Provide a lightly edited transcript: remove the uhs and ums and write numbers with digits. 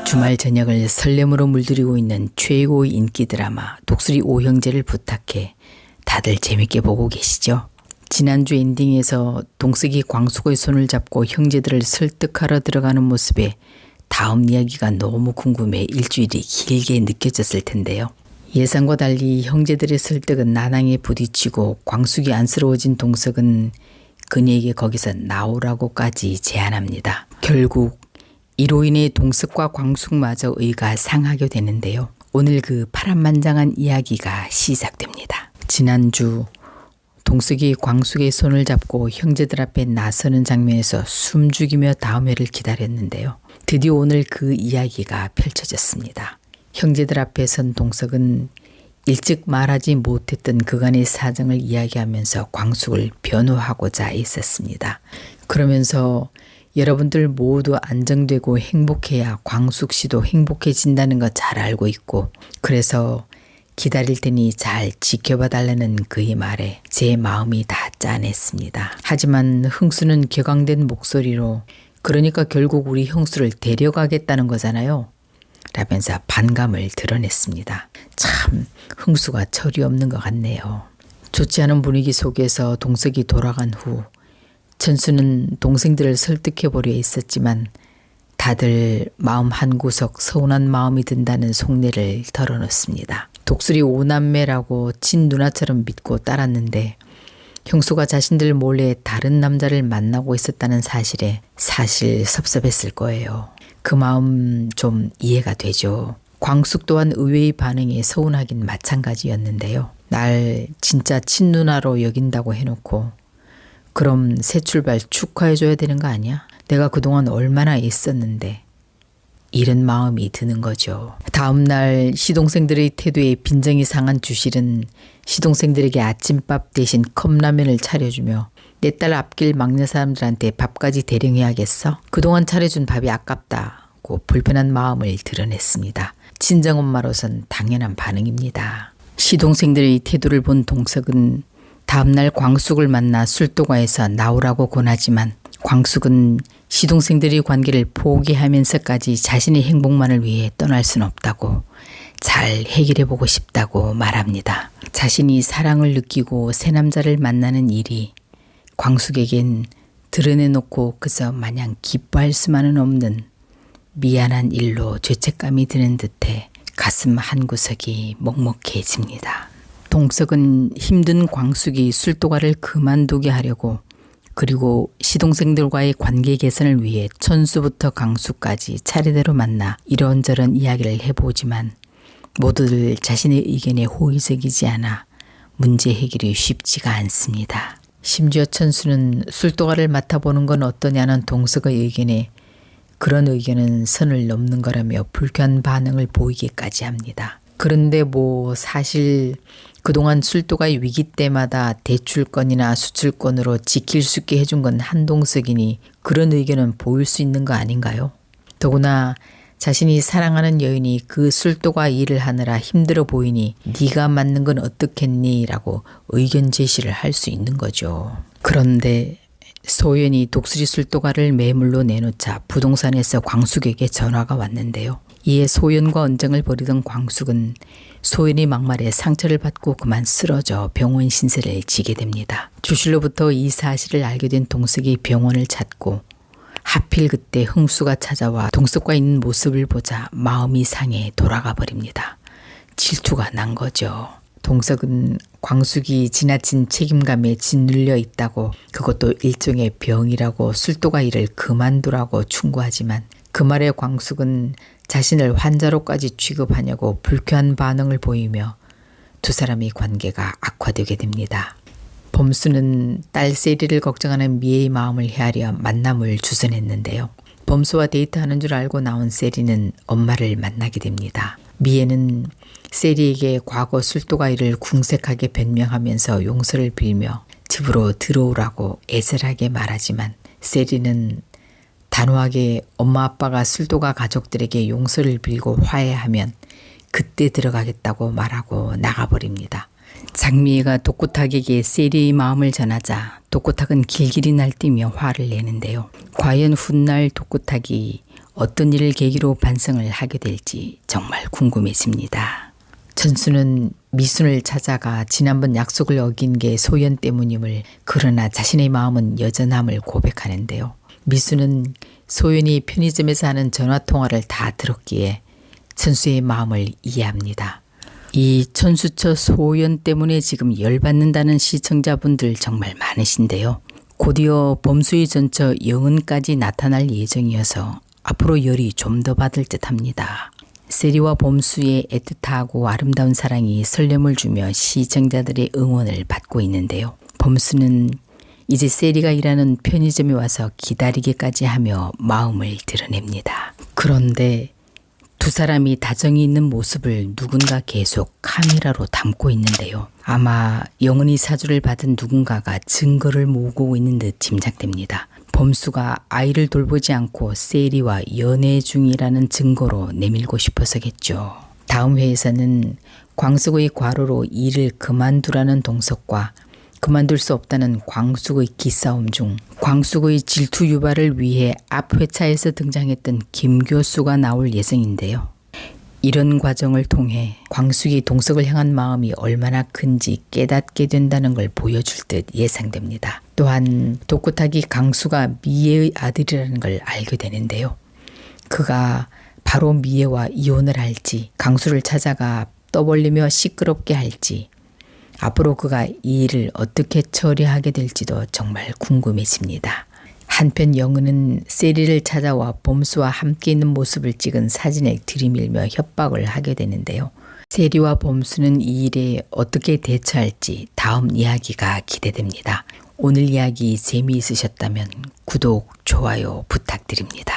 주말 저녁을 설렘으로 물들이고 있는 최고의 인기 드라마 독수리 오형제를 부탁해 다들 재밌게 보고 계시죠? 지난주 엔딩에서 동석이 광숙의 손을 잡고 형제들을 설득하러 들어가는 모습에 다음 이야기가 너무 궁금해 일주일이 길게 느껴졌을 텐데요. 예상과 달리 형제들의 설득은 난항에 부딪히고 광숙이 안쓰러워진 동석은 그녀에게 거기서 나오라고까지 제안합니다. 결국 이로 인해 동석과 광숙마저 의가 상하게 되는데요. 오늘 그 파란만장한 이야기가 시작됩니다. 지난주 동석이 광숙의 손을 잡고 형제들 앞에 나서는 장면에서 숨죽이며 다음 회를 기다렸는데요. 드디어 오늘 그 이야기가 펼쳐졌습니다. 형제들 앞에 선 동석은 일찍 말하지 못했던 그간의 사정을 이야기하면서 광숙을 변호하고자 애썼습니다. 그러면서 여러분들 모두 안정되고 행복해야 광숙 씨도 행복해진다는 거 잘 알고 있고 그래서 기다릴 테니 잘 지켜봐 달라는 그의 말에 제 마음이 다 짠했습니다. 하지만 흥수는 격앙된 목소리로 그러니까 결국 우리 형수를 데려가겠다는 거잖아요. 라면서 반감을 드러냈습니다. 참 흥수가 철이 없는 것 같네요. 좋지 않은 분위기 속에서 동석이 돌아간 후 천수는 동생들을 설득해보려 했었지만 다들 마음 한구석 서운한 마음이 든다는 속내를 털어놓습니다. 독수리 오남매라고 친누나처럼 믿고 따랐는데 형수가 자신들 몰래 다른 남자를 만나고 있었다는 사실에 사실 섭섭했을 거예요. 그 마음 좀 이해가 되죠. 광숙 또한 의외의 반응에 서운하긴 마찬가지였는데요. 날 진짜 친누나로 여긴다고 해놓고 그럼 새 출발 축하해줘야 되는 거 아니야? 내가 그동안 얼마나 애썼는데 이런 마음이 드는 거죠. 다음 날 시동생들의 태도에 빈정이 상한 주실은 시동생들에게 아침밥 대신 컵라면을 차려주며 내 딸 앞길 막내 사람들한테 밥까지 대령해야겠어? 그동안 차려준 밥이 아깝다고 불편한 마음을 드러냈습니다. 친정엄마로선 당연한 반응입니다. 시동생들의 태도를 본 동석은 다음날 광숙을 만나 술도가에서 나오라고 권하지만 광숙은 시동생들의 관계를 포기하면서까지 자신의 행복만을 위해 떠날 순 없다고 잘 해결해보고 싶다고 말합니다. 자신이 사랑을 느끼고 새 남자를 만나는 일이 광숙에겐 드러내놓고 그저 마냥 기뻐할 수만은 없는 미안한 일로 죄책감이 드는 듯해 가슴 한구석이 먹먹해집니다. 동석은 힘든 광숙이 술도가를 그만두게 하려고 그리고 시동생들과의 관계 개선을 위해 천수부터 강수까지 차례대로 만나 이런저런 이야기를 해보지만 모두들 자신의 의견에 호의적이지 않아 문제 해결이 쉽지가 않습니다. 심지어 천수는 술도가를 맡아보는 건 어떠냐는 동석의 의견에 그런 의견은 선을 넘는 거라며 불쾌한 반응을 보이기까지 합니다. 그런데 사실 그동안 술도가의 위기 때마다 대출권이나 수출권으로 지킬 수 있게 해준 건 한동석이니 그런 의견은 보일 수 있는 거 아닌가요? 더구나 자신이 사랑하는 여인이 그 술도가 일을 하느라 힘들어 보이니 네가 맡는 건 어떻겠니? 라고 의견 제시를 할 수 있는 거죠. 그런데 소연이 독수리 술도가를 매물로 내놓자 부동산에서 광숙에게 전화가 왔는데요. 이에 소연과 언쟁을 벌이던 광숙은 소연이 막말에 상처를 받고 그만 쓰러져 병원 신세를 지게 됩니다. 주실로부터 이 사실을 알게 된 동석이 병원을 찾고 하필 그때 흥수가 찾아와 동석과 있는 모습을 보자 마음이 상해 돌아가 버립니다. 질투가 난 거죠. 동석은 광숙이 지나친 책임감에 짓눌려 있다고 그것도 일종의 병이라고 술도가 일을 그만두라고 충고하지만 그 말에 광숙은 자신을 환자로까지 취급하냐고 불쾌한 반응을 보이며 두 사람의 관계가 악화되게 됩니다. 범수는 딸 세리를 걱정하는 미애의 마음을 헤아려 만남을 주선했는데요. 범수와 데이트하는 줄 알고 나온 세리는 엄마를 만나게 됩니다. 미애는 세리에게 과거 술도가 일을 궁색하게 변명하면서 용서를 빌며 집으로 들어오라고 애절하게 말하지만 세리는 단호하게 엄마 아빠가 술도가 가족들에게 용서를 빌고 화해하면 그때 들어가겠다고 말하고 나가버립니다. 장미애가 독고탁에게 세리의 마음을 전하자 독고탁은 길길이 날뛰며 화를 내는데요. 과연 훗날 독고탁이 어떤 일을 계기로 반성을 하게 될지 정말 궁금해집니다. 천수는 미순을 찾아가 지난번 약속을 어긴 게 소연 때문임을, 그러나 자신의 마음은 여전함을 고백하는데요. 미순은 소연이 편의점에서 하는 전화통화를 다 들었기에 천수의 마음을 이해합니다. 이 천수처 소연 때문에 지금 열받는다는 시청자분들 정말 많으신데요. 곧이어 범수의 전처 영은까지 나타날 예정이어서 앞으로 열이 좀 더 받을 듯 합니다. 세리와 범수의 애틋하고 아름다운 사랑이 설렘을 주며 시청자들의 응원을 받고 있는데요. 범수는 이제 세리가 일하는 편의점에 와서 기다리기까지 하며 마음을 드러냅니다. 그런데 두 사람이 다정이 있는 모습을 누군가 계속 카메라로 담고 있는데요. 아마 영은이 사주를 받은 누군가가 증거를 모으고 있는 듯 짐작됩니다. 범수가 아이를 돌보지 않고 세리와 연애 중이라는 증거로 내밀고 싶어서겠죠. 다음 회에서는 광숙의 과로로 일을 그만두라는 동석과 그만둘 수 없다는 광숙의 기싸움 중 광숙의 질투 유발을 위해 앞 회차에서 등장했던 김 교수가 나올 예정인데요. 이런 과정을 통해 광숙이 동석을 향한 마음이 얼마나 큰지 깨닫게 된다는 걸 보여줄 듯 예상됩니다. 또한 독고탁이 강수가 미애의 아들이라는 걸 알게 되는데요. 그가 바로 미애와 이혼을 할지, 강수를 찾아가 떠벌리며 시끄럽게 할지, 앞으로 그가 이 일을 어떻게 처리하게 될지도 정말 궁금해집니다. 한편 영은은 세리를 찾아와 범수와 함께 있는 모습을 찍은 사진을 들이밀며 협박을 하게 되는데요. 세리와 범수는 이 일에 어떻게 대처할지 다음 이야기가 기대됩니다. 오늘 이야기 재미있으셨다면 구독, 좋아요 부탁드립니다.